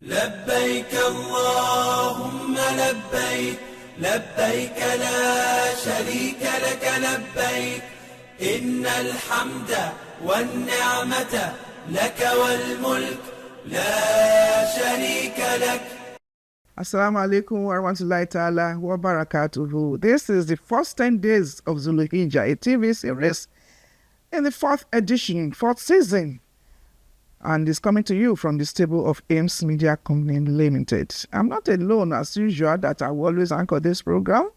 لبيك اللهم لبيك لبيك لا شريك لك لبيك إن الحمد والنعمة لك والملك لا شريك لك. Assalamu alaikum wa rahmatullahi ta'ala wa barakatuhu. This is the first 10 days of Dhul Hijah, a TV series in the fourth edition, fourth season, and is coming to you from the stable of Ames Media Company Limited. I'm not alone as usual that I will always anchor this program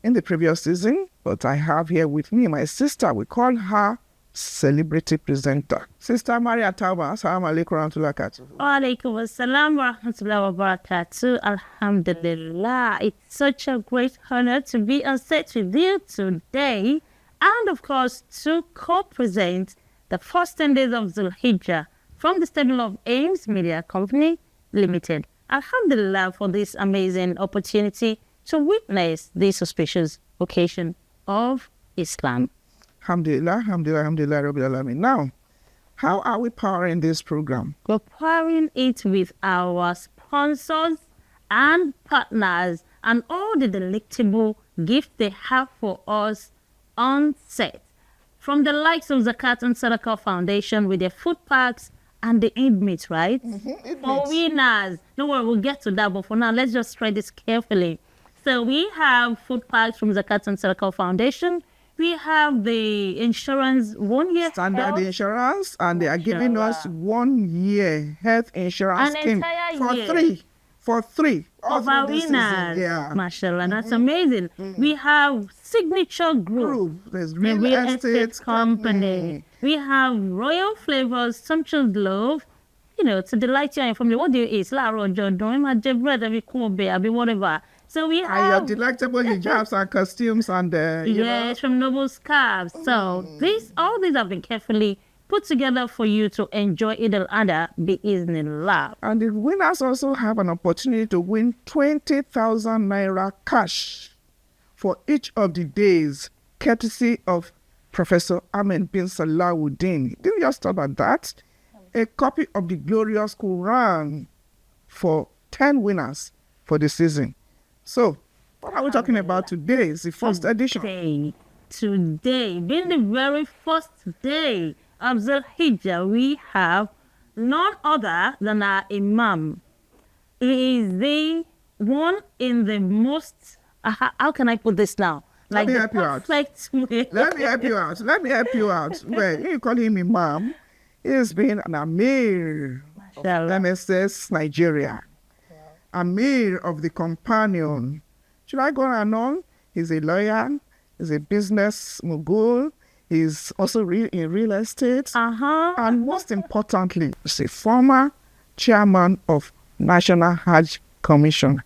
in the previous season, but I have here with me my sister. We call her celebrity presenter. Sister Maria Tauba, assalamu alaikum wa rahmatullahi wa barakatuh. Wa alaikum assalam wa rahmatullahi wa barakatuh. Alhamdulillah. It's such a great honor to be on set with you today and, of course, to co-present the first 10 days of Dhul Hijah from the stable of Ames Media Company Limited. Alhamdulillah for this amazing opportunity to witness this auspicious occasion of Islam. Alhamdulillah, alhamdulillah, alhamdulillah, Rabbil Alameen. Now, how are we powering this program? We're powering it with our sponsors and partners and all the delectable gifts they have for us on set. From the likes of Zakat and Sadaqah Foundation with their food packs and the Eid meat, right? For winners. No worry, we'll get to that, but for now, let's just try this carefully. So we have food packs from Zakat and Sadaqah Foundation. We have the insurance 1 year Standard health insurance, and they are giving us 1 year health insurance An scheme entire for year. free. of all our through this season. winners. Yeah. Mashallah, that's amazing. We have Signature Group, There's the real estate estate company. We have Royal Flavors, Sumptuous Love, you know, to delight you and your family. What do you eat? Laro, Jordan, bread, whatever. So we And your have, delectable hijabs and costumes and yes, from Noble Scarves. So all these have been carefully put together for you to enjoy Eid al-Adha bi-iznillah. And the winners also have an opportunity to win 20,000 naira cash for each of the days, courtesy of Professor Ahmed bin Salahuddin. Didn't just stop at that. A copy of the glorious Quran for 10 winners for the season. So, what are we talking about today? It's the first edition. Today, being the very first day of Dhul Hijjah, we have none other than our Imam. He is the one in the most, how can I put this now? Let me the help you out. perfect way. Let me help you out. Well, you call him Imam. He's been an Amir of Mashallah. MSS Nigeria. Amir of the Companion. Should I go on and on? He's a lawyer. He's a business mogul. He's also in real estate. And most importantly, he's a former chairman of National Hajj Commission.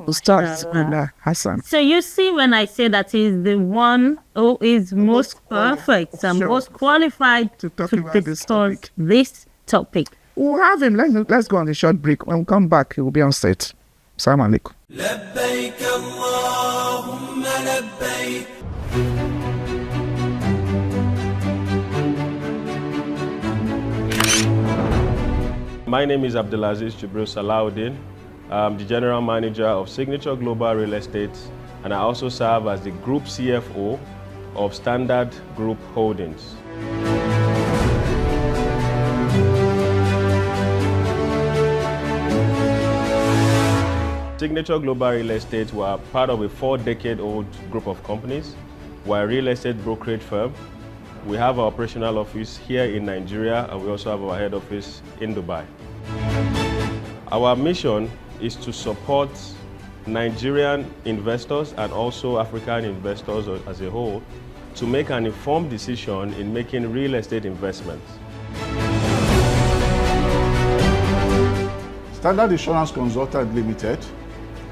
Ustaz Abdullah Hassan. So you see, when I say that he's the one who is most perfect and Sure. most qualified To to talk about this discuss topic. this topic. We'll have him. Let's go on a short break. When we come back, he will be on set. Assalamu alaikum. لبيك اللهم لبيك. My name is Abdulaziz Jibril Salahuddin. I'm the General Manager of Signature Global Real Estate, and I also serve as the Group CFO of Standard Group Holdings. Signature Global Real Estate were part of a 4-decade-old group of companies. We're a real estate brokerage firm. We have our operational office here in Nigeria, and we also have our head office in Dubai. Our mission is to support Nigerian investors and also African investors as a whole to make an informed decision in making real estate investments. Standard Insurance Consultant Limited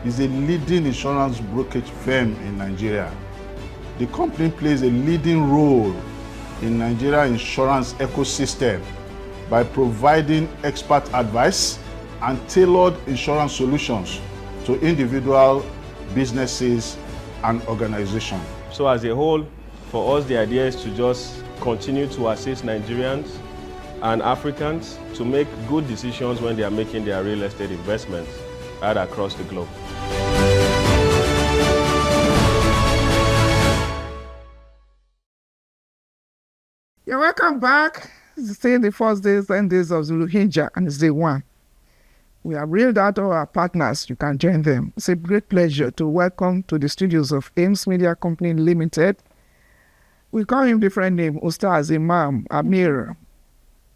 is a leading insurance brokerage firm in Nigeria. The company plays a leading role in Nigeria's insurance ecosystem by providing expert advice and tailored insurance solutions to individual businesses and organizations. So as a whole, for us the idea is to just continue to assist Nigerians and Africans to make good decisions when they are making their real estate investments right across the globe. You're welcome back. It's still the first days, 10 days of Dhul Hijah, and it's day one. We have reeled out all our partners. You can join them. It's a great pleasure to welcome to the studios of Ames Media Company Limited. We call him different name, Ustaz Imam Amir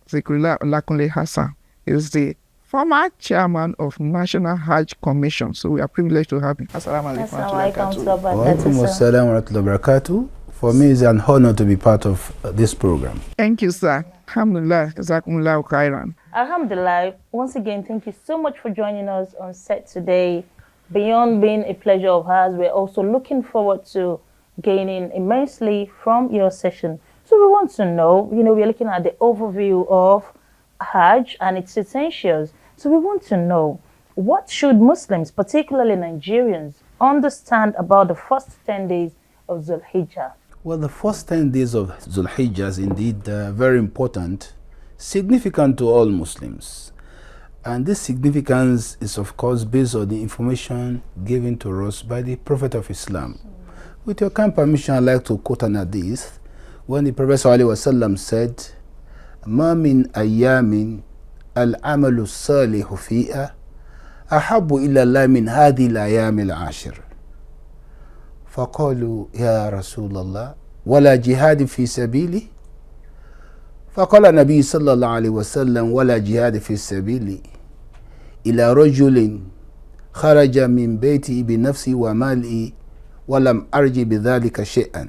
Zikrullah Olakunle Hassan. Is the former chairman of National Hajj Commission. So we are privileged to have him. Assalamu alaikum. Walaikum assalam wa rahmatullahi wa barakatuh. For me, it's an honor to be part of this program. Thank you, sir. Alhamdulillah. Jazakumullahu khairan. Alhamdulillah. Once again, thank you so much for joining us on set today. Beyond being a pleasure of ours, we're also looking forward to gaining immensely from your session. So we want to know, we're looking at the overview of Hajj and its essentials. So we want to know, what should Muslims, particularly Nigerians, understand about the first 10 days of Dhul Hijah? Well, the first 10 days of Dhul Hijjah is indeed very important, significant to all Muslims. And this significance is, of course, based on the information given to us by the Prophet of Islam. With your kind permission, I'd like to quote an hadith when the Prophet ﷺ said, "Ma min ayyamin al-amalu salihu fi'a ahabbu ila Allah min hadhi al-ayyam al-ashir." فقالوا يا رسول الله ولا جهاد في سبيله فقال النبي صلى الله عليه وسلم ولا جهاد في سبيله إلى رجل خرج من بيته بنفسه وماله ولم أرج بذلك شيئا.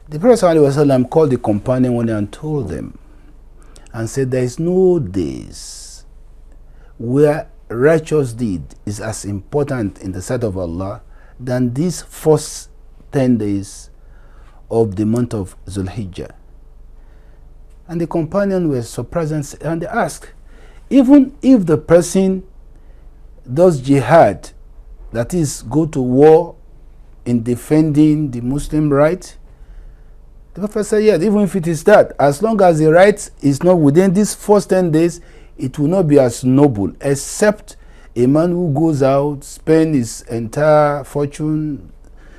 The Prophet ﷺ called the companion one day and told them and said, there is no days where righteous deed is as important in the sight of Allah than these first 10 days of the month of Dhul Hijjah. And the companion were surprised and they asked, even if the person does jihad, that is, go to war in defending the Muslim right, the Prophet said, yes, even if it is that, as long as the right is not within these first 10 days, it will not be as noble, except a man who goes out, spend his entire fortune,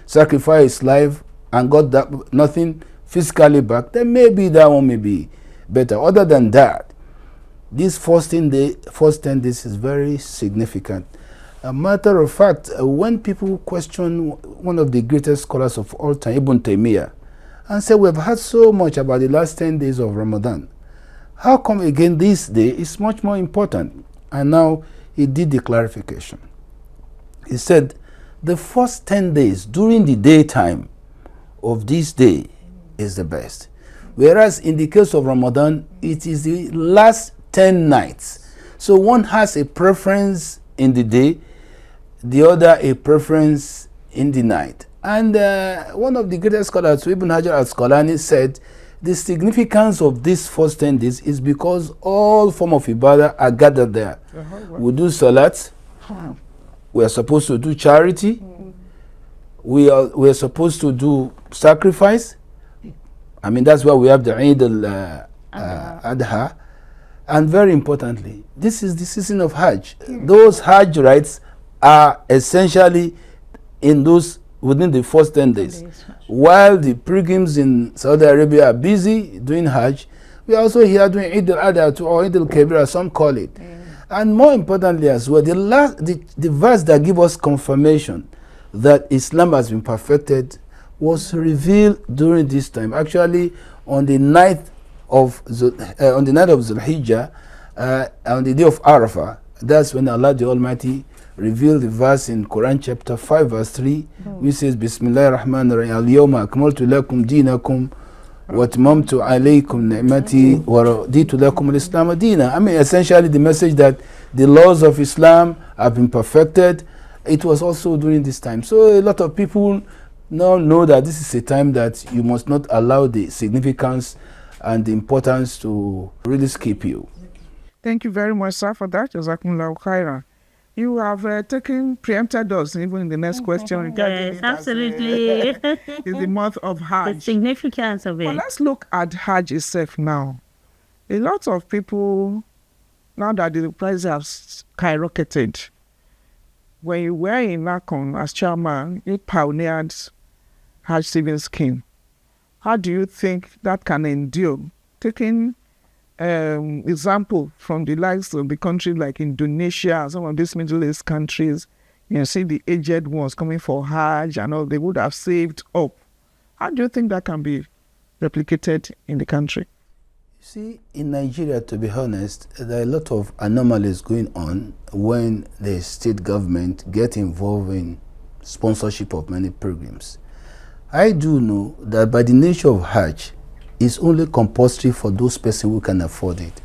sacrifice his life, and got that, nothing physically back, then maybe that one may be better. Other than that, this first 10 days is very significant. A matter of fact, when people question one of the greatest scholars of all time, Ibn Taymiyyah, and say, we've heard so much about the last 10 days of Ramadan, how come again this day is much more important? And now he did the clarification. He said, the first 10 days during the daytime of this day is the best. Whereas in the case of Ramadan, it is the last 10 nights. So one has a preference in the day, the other a preference in the night. And one of the greatest scholars, Ibn Hajar al-Asqalani, said the significance of these first 10 days is because all form of ibadah are gathered there. We do salat, we are supposed to do charity, we are supposed to do sacrifice. I mean, that's why we have the Eid al-Adha. And very importantly, this is the season of Hajj. Those Hajj rites are essentially in those within the first 10 days. While the pilgrims in Saudi Arabia are busy doing Hajj, we are also here doing Eid al-Adha or Eid al-Kabir, as some call it. And more importantly as well, the verse that gives us confirmation that Islam has been perfected was revealed during this time. Actually, on the night of Dhul Hijjah, on the day of Arafah, that's when Allah the Almighty revealed the verse in Quran chapter 5 verse 3, which says, Bismillahir Rahmanir Rahim, Al-Yawma akmaltu lakum dinakum wa atmamtu alaykum ni'mati wa raditu lakum al-Islam dina. I mean, essentially the message that the laws of Islam have been perfected. It was also during this time. So a lot of people now know that this is a time that you must not allow the significance and the importance to really skip you. Thank you very much, sir, for that. Jazakumullahu khairan. You have taken preempted us even in the next question. Yes, absolutely. It's the month of Hajj. The significance of it. Well, let's look at Hajj itself now. A lot of people, now that the prices have skyrocketed, when you were in NACON as chairman, you pioneered Hajj savings scheme. How do you think that can endure? Taking example from the likes of the countries like Indonesia and some of these Middle East countries, you see the aged ones coming for Hajj and all, they would have saved up. How do you think that can be replicated in the country? You see, in Nigeria, to be honest, there are a lot of anomalies going on when the state government get involved in sponsorship of many programs. I do know that by the nature of Hajj, it's only compulsory for those persons who can afford it.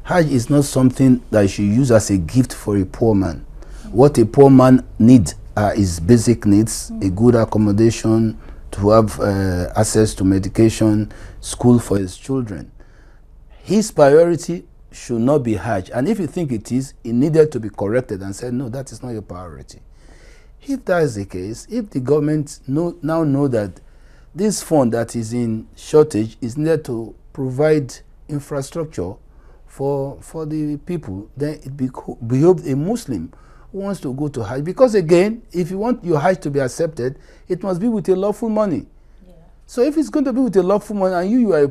Hajj is not something that you should use as a gift for a poor man. What a poor man needs are his basic needs, a good accommodation, to have access to medication, school for his children. His priority should not be Hajj. And if you think it is, it needed to be corrected and said, no, that is not your priority. If that is the case, if the government now know that this fund that is in shortage is needed to provide infrastructure for the people, then it behoves a Muslim who wants to go to Hajj. Because again, if you want your Hajj to be accepted, it must be with a lawful money. Yeah. So if it's going to be with a lawful money and you are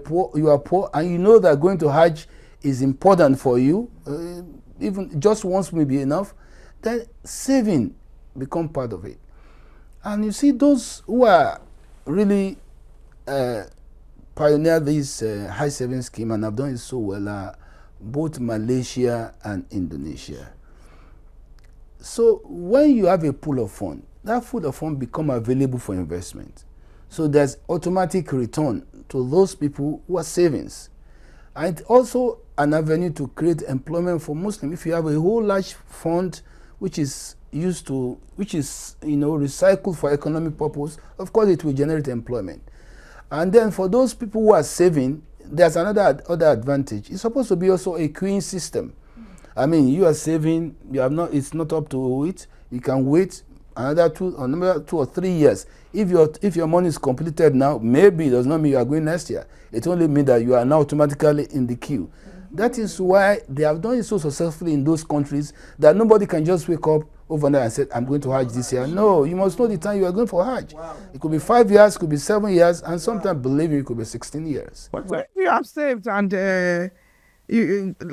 poor and you know that going to Hajj is important for you, even just once may be enough, then saving become part of it. And you see, those who are really pioneer this Hajj saving scheme and have done it so well are both Malaysia and Indonesia. So when you have a pool of funds, that pool of funds become available for investment. So there's automatic return to those people who are savings. And also an avenue to create employment for Muslims. If you have a whole large fund which is recycled for economic purpose, of course it will generate employment. And then for those people who are saving, there's other advantage. It's supposed to be also a queuing system. I mean, you are saving, it's not up to it. You can wait another 2 or 3 years. If your money is completed now, maybe it does not mean you are going next year. It only means that you are now automatically in the queue. That is why they have done it so successfully in those countries that nobody can just wake up overnight and say, I'm going to Hajj this year. No, you must know the time you are going for Hajj. Wow. It could be 5 years, it could be 7 years, and sometimes, believe me, it could be 16 years. But you have saved and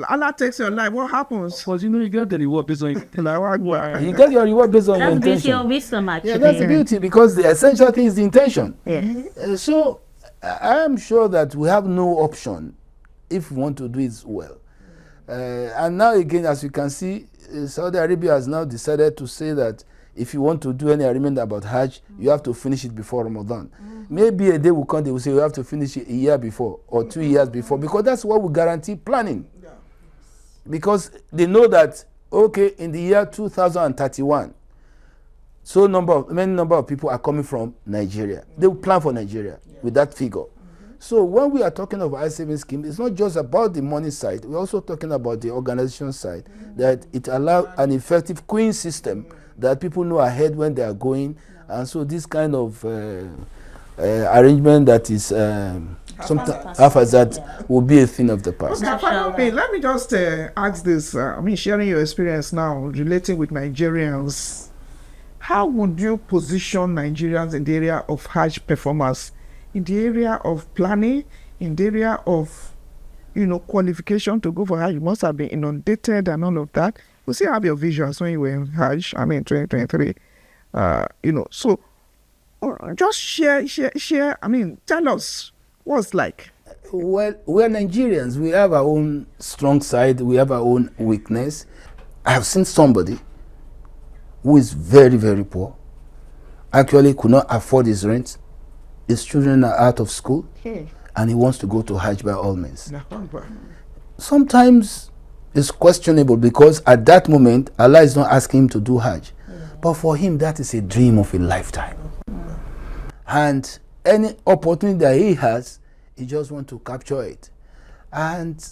Allah takes your life, what happens? Because you get the reward based on you get your reward based on your intention. That's beauty of wisdom, actually. Yeah, that's the beauty, because the essential thing is the intention. Yeah. So I am sure that we have no option if we want to do it well. And now again, as you can see, Saudi Arabia has now decided to say that if you want to do any arrangement about Hajj, you have to finish it before Ramadan. Maybe a day will come, they will say you have to finish it a year before or 2 years before, because that's what will guarantee planning. Yeah. Because they know that, okay, in the year 2031, many number of people are coming from Nigeria. They will plan for Nigeria with that figure. So when we are talking of Hajj saving scheme, it's not just about the money side. We're also talking about the organization side, that it allows an effective queuing system that people know ahead when they are going. And so this kind of arrangement that is sometimes haphazard will be a thing of the past. Okay, let me just ask this. Sharing your experience now, relating with Nigerians, how would you position Nigerians in the area of Hajj performance? In the area of planning, in the area of, qualification to go for Hajj? You must have been inundated and all of that. We still have your visuals when you were in Hajj, 2023. So just share, tell us what's like. Well, we are Nigerians. We have our own strong side. We have our own weakness. I have seen somebody who is very, very poor, actually could not afford his rent. His children are out of school, and he wants to go to Hajj by all means. Sometimes it's questionable, because at that moment, Allah is not asking him to do Hajj. But for him, that is a dream of a lifetime. And any opportunity that he has, he just wants to capture it. And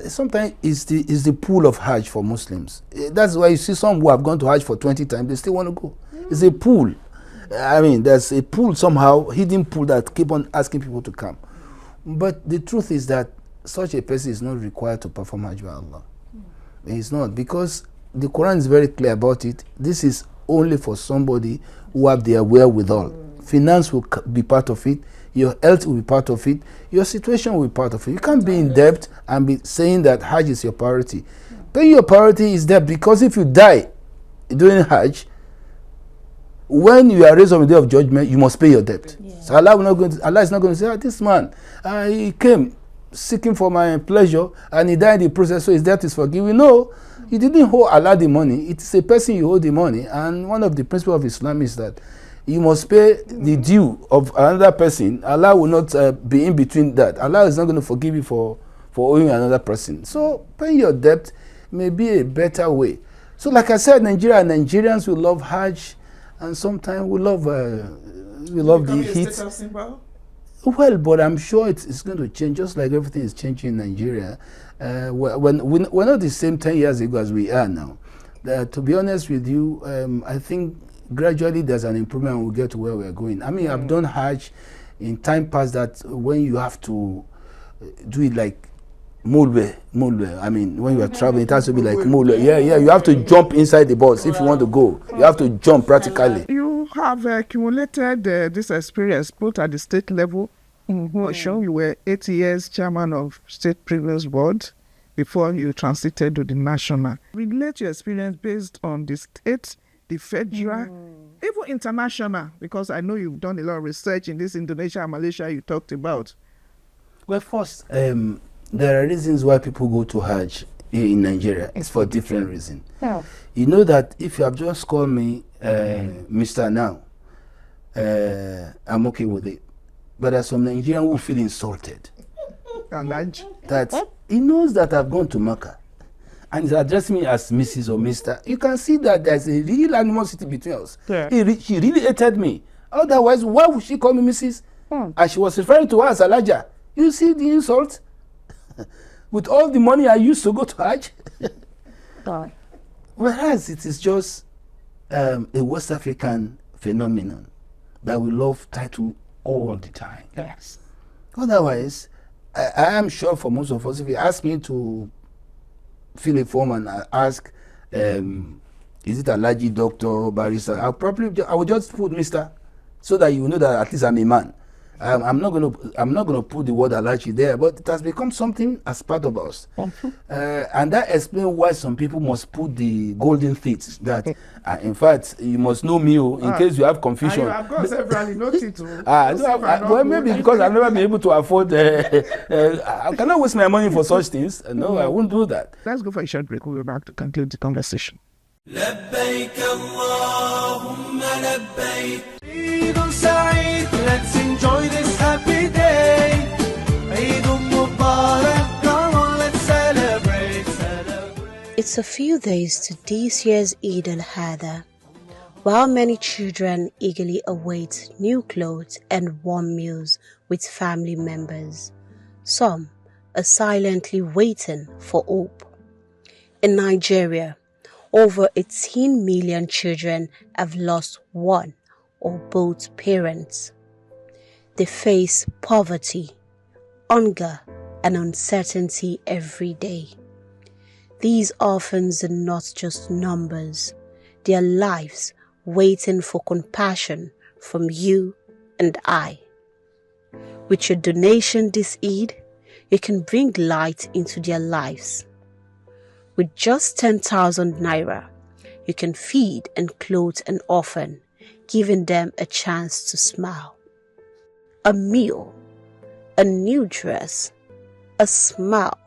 sometimes it's the pool of Hajj for Muslims. That's why you see some who have gone to Hajj for 20 times, they still want to go. It's a pool. There's a pool somehow, hidden pool that keep on asking people to come. But the truth is that such a person is not required to perform Hajj by Allah. It's not, because the Quran is very clear about it. This is only for somebody who have their wherewithal. Finance will be part of it. Your health will be part of it. Your situation will be part of it. You can't be in debt and be saying that Hajj is your priority. Paying your priority is debt, because if you die doing Hajj, when you are raised on the day of judgment, you must pay your debt. Yeah. So Allah is not going to say, this man, he came seeking for my pleasure and he died in the process, so his debt is forgiven. No, you didn't owe Allah the money. It is a person you owe the money. And one of the principles of Islam is that you must pay the due of another person. Allah will not be in between that. Allah is not going to forgive you for owing another person. So paying your debt may be a better way. So like I said, Nigerians will love Hajj, and sometimes we love the heat. Well, but I'm sure it's going to change, just like everything is changing in Nigeria. We're not the same 10 years ago as we are now. To be honest with you, I think gradually there's an improvement and we'll get to where we're going. I mean, I've done Hajj in time past that when you have to do it like Mulwe. I mean, when you are traveling, it has to be like Mulwe. Yeah, you have to jump inside the bus if you want to go. You have to jump practically. You have accumulated this experience both at the state level. You were 8 years chairman of State Previous Board before you transited to the national. Relate your experience based on the state, the federal, even international, because I know you've done a lot of research in this Indonesia and Malaysia you talked about. Well, first, there are reasons why people go to Hajj in Nigeria. It's for different reasons. Yeah. You know that if you have just called me Mr. Now, I'm okay with it. But there's some Nigerians who feel insulted. That he knows that I've gone to Mecca and he's addressing me as Mrs. or Mr. You can see that there's a real animosity between us. Yeah. She really hated me. Otherwise, why would she call me Mrs.? And she was referring to her as Alaja. You see the insult? With all the money I used to go to Hajj. Whereas it is just a West African phenomenon that we love title all the time. Yes. Otherwise, I am sure for most of us, if you ask me to fill a form and ask, is it Alaji, doctor, barrister, I will just put Mr. so that you know that at least I'm a man. I'm not gonna put the word Alaji there, but it has become something as part of us, and that explains why some people must put the golden teeth. That, in fact, you must know me in case you have confusion. I've got several noted. Well, maybe because I've never been able to afford. I cannot waste my money for such things. No, I won't do that. Let's go for a short break. We'll be back to conclude the conversation. لبيك اللهم لبيك عيد سعيد. Let's enjoy this happy day. عيد مبارك. Come on, let's celebrate. It's a few days to this year's Eid al-Adha. While many children eagerly await new clothes and warm meals with family members, some are silently waiting for hope. In Nigeria, over 18 million children have lost one or both parents. They face poverty, hunger, and uncertainty every day. These orphans are not just numbers, they are lives waiting for compassion from you and I. With your donation this Eid, you can bring light into their lives. With just 10,000 naira, you can feed and clothe an orphan, giving them a chance to smile. A meal, a new dress, a smile,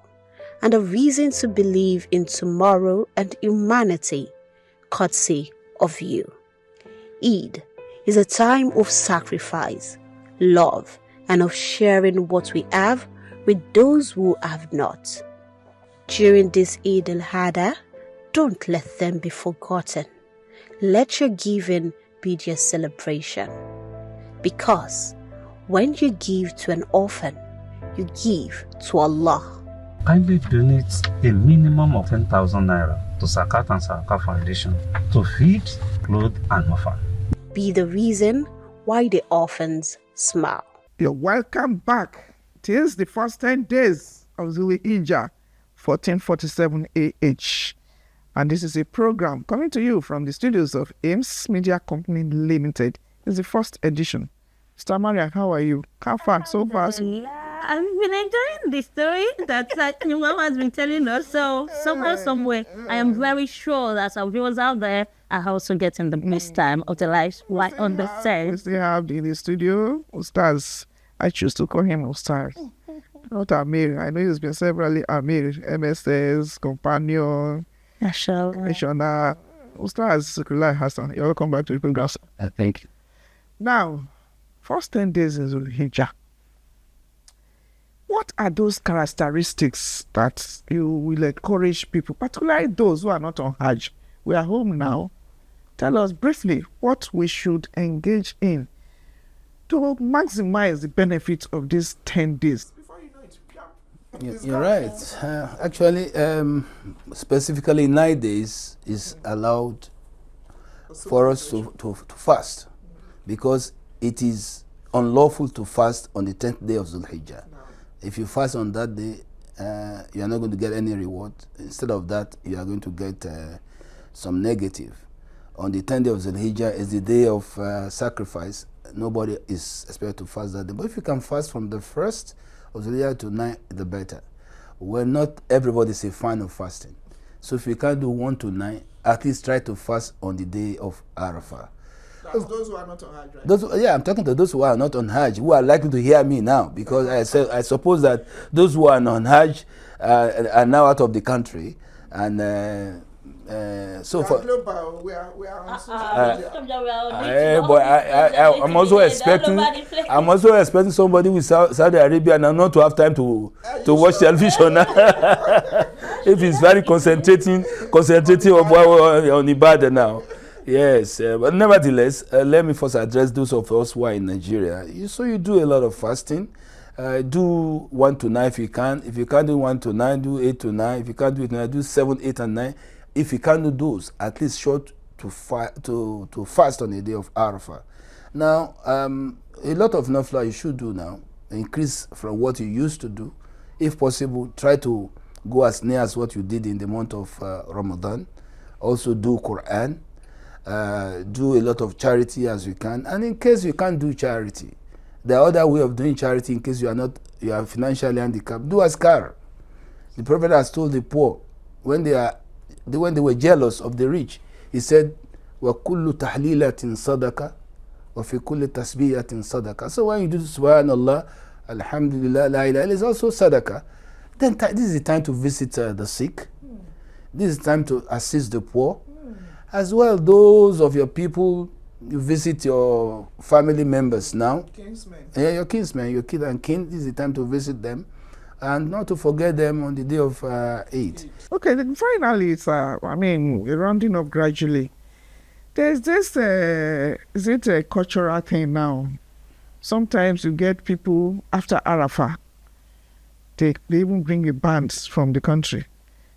and a reason to believe in tomorrow and humanity, courtesy of you. Eid is a time of sacrifice, love, and of sharing what we have with those who have not. During this Eid al-Adha, don't let them be forgotten. Let your giving be their celebration. Because when you give to an orphan, you give to Allah. Kindly donate a minimum of 10,000 naira to Zakat and Sadaqah Foundation to feed, clothe, and orphan. Be the reason why the orphans smile. You're welcome back. It is the first 10 days of Dhul Hijah, 1447 AH. And this is a program coming to you from the studios of Ames Media Company Limited. It's the first edition. Mr. Maria, how are you? How far so far? I've been enjoying the story that your mom has been telling us. So somehow, somewhere, I am very sure that our viewers out there are also getting the best time of their lives right on the set. We still have in the studio Ustaz. I choose to call him Ustaz. Not Amir. I know he's been severally Amir, MSS, Companion, Missioner. Ustaz Sukulai Hassan. You're welcome back to the program. Thank you. Now, first 10 days in Dhul Hijah. What are those characteristics that you will encourage people, particularly those who are not on Hajj? We are home now. Tell us briefly what we should engage in to maximize the benefits of these 10 days. Before you know it, You're right. Actually, specifically 9 days is allowed for us to fast, because it is unlawful to fast on the 10th day of Dhul Hijjah. If you fast on that day, you are not going to get any reward. Instead of that, you are going to get some negative. On the 10th day of Dhul Hijjah is the day of sacrifice. Nobody is expected to fast that day. But if you can fast from the 1st of Dhul Hijjah to 9, the better. Well, not everybody is a fan of fasting. So if you can't do 1 to 9, at least try to fast on the day of Arafah. That's those who are not on Hajj, right? I'm talking to those who are not on Hajj, who are likely to hear me now, because I suppose that those who are on Hajj are now out of the country, and so for global, we are on social media. but I'm also expecting somebody with Saudi Arabia now not to have time to watch television. If he's very concentrating on Ibadah now. Yes, but nevertheless, let me first address those of us who are in Nigeria. So you do a lot of fasting. Do 1 to 9 if you can. If you can't do 1 to 9, do 8 to 9. If you can't do 8 to 9, do 7, 8, and 9. If you can't do those, at least short to fast on the day of Arafah. Now, a lot of nafla you should do now. Increase from what you used to do. If possible, try to go as near as what you did in the month of Ramadan. Also do Quran. Do a lot of charity as you can, and in case you can't do charity, the other way of doing charity, in case you are financially handicapped, do askar. The Prophet has told the poor when they were jealous of the rich, he said, "Wa kullu tahlilatin sadaqa, wa fi kulli tasbihatin sadaqa." So when you do Subhanallah, Alhamdulillah, La ilaha, it is also sadaqa. Then this is the time to visit the sick. This is time to assist the poor. As well, those of your people, you visit your family members now. Kinsmen. Yeah, your kinsmen, your kid and kin. This is the time to visit them, and not to forget them on the day of Eid. Okay, then finally, it's we're rounding up gradually. There's this, is it a cultural thing now? Sometimes you get people after Arafah, they even bring a band from the country.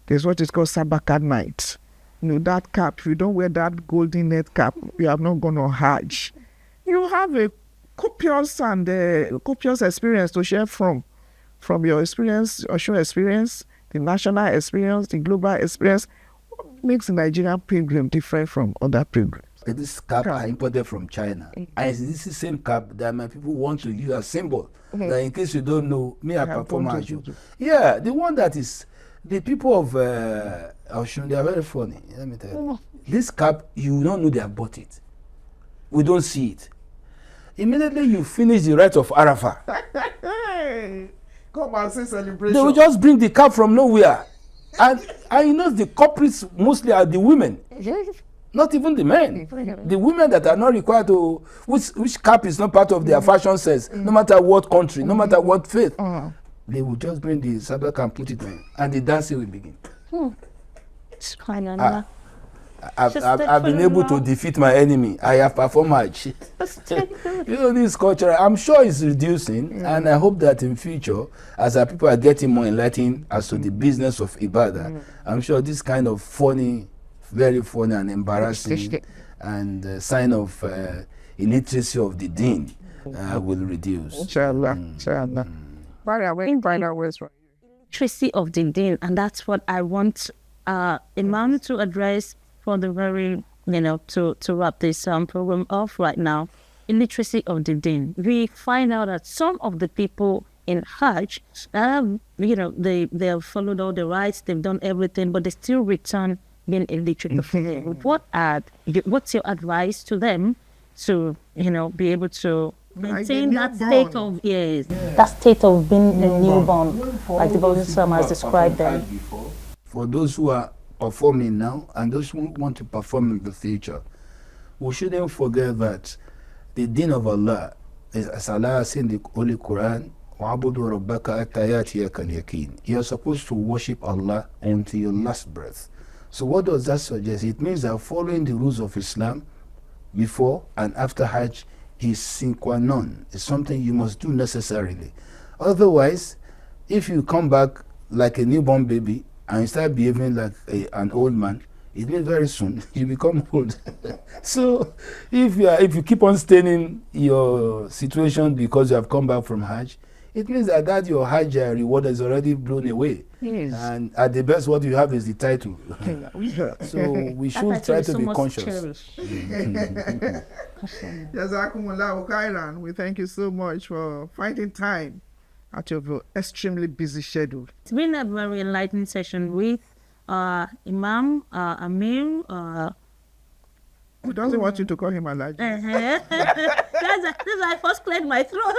There's what is called Sabbath night. You know, that cap, if you don't wear that golden net cap, you have not gone on Hajj. You have a copious experience to share from your experience, your show experience, the national experience, the global experience. What makes the Nigerian pilgrim different from other pilgrims? This cap I imported from China. And this is the same cap that my people want to use as symbol. That in case you don't know, me I perform Hajj. Yeah, the one that is, the people of Oshun, they are very funny. Let me tell you. This cap, you don't know they have bought it. We don't see it. Immediately you finish the rite of Arafah. Come and see celebration. They will just bring the cap from nowhere. And you know the culprits mostly are the women. Not even the men. The women that are not required to, which cap is not part of their fashion sense, no matter what country, no matter what faith. They will just bring the sabbath and put it on, and the dancing will begin. I've been able to defeat my enemy. I have performed Hajj. You know, this culture, I'm sure it's reducing, and I hope that in future, as our people are getting more enlightened as to the business of Ibadah, I'm sure this kind of funny, very funny and embarrassing and sign of illiteracy of the deen will reduce. Inshallah. Inshallah. By the way, find out words from literacy of the deen, and that's what I want Imam to address for the very, to wrap this program off right now. Illiteracy of the deen. We find out that some of the people in Hajj, they have followed all the rites, they've done everything, but they still return being illiterate. What's your advice to them to, be able to maintain that state of that state of being a newborn, like the Prophet has described them? For those who are performing now and those who want to perform in the future, we shouldn't forget that the deen of Allah is, as Allah says in the Holy Quran, you're supposed to worship Allah until your last breath. So what does that suggest? It means that following the rules of Islam before and after Hajj is sine qua non. It's something you must do necessarily. Otherwise, if you come back like a newborn baby and you start behaving like an old man, it means very soon you become old. So if you keep on staining your situation because you have come back from Hajj, it means that your Hajj reward is already blown away. Yes. And at the best, what you have is the title. So we should try to be conscious. Jazakumullahu khairan. We thank you so much for finding time out of your extremely busy schedule. It's been a very enlightening session with Imam Amir. Who doesn't want you to call him Alhaji? That's why I first cleared my throat.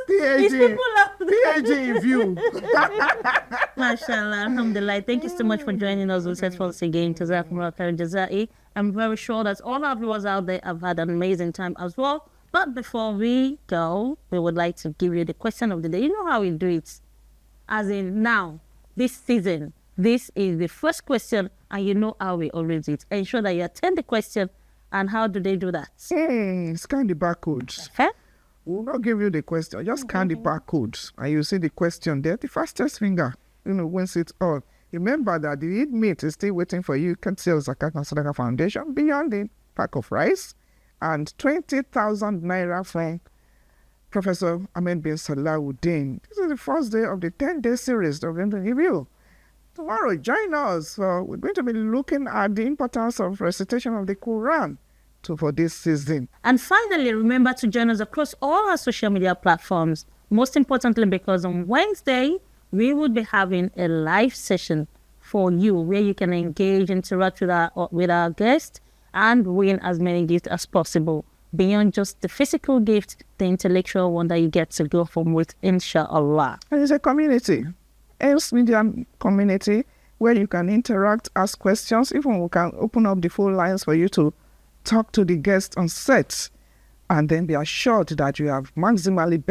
PhD in view. MashaAllah, alhamdulillah. Thank you so much for joining us once again. Jazakumullah khairan jazai. I'm very sure that all our viewers out there have had an amazing time as well. But before we go, we would like to give you the question of the day. You know how we do it? As in now, this season, this is the first question, and you know how we always do it. Ensure that you attend the question. And how do they do that? Scan the barcodes. We'll not give you the question. Just scan the barcodes, and you see the question there. The fastest finger, wins it all. Remember that the Eid meat is still waiting for you. You can sell Zakat and Sadaqah Foundation beyond the pack of rice, and 20,000 naira from Professor Ahmed bin Salahuddin. This is the first day of the 10-day series of the review. Tomorrow, join us. We're going to be looking at the importance of recitation of the Quran for this season. And finally, remember to join us across all our social media platforms. Most importantly, because on Wednesday, we will be having a live session for you where you can engage, interact with our guests, and win as many gifts as possible. Beyond just the physical gift, the intellectual one that you get to go from with, inshallah. And it's a community. Else media community where you can interact, ask questions. Even we can open up the phone lines for you to talk to the guests on set, and then be assured that you have maximally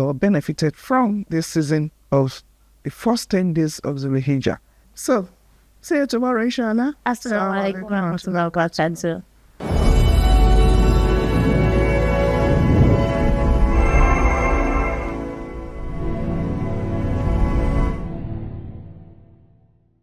benefited from this season of the first 10 days of Dhul Hijah. So, see you tomorrow, inshallah. Assalamu alaikum wa rahmatullahi wa barakatuh.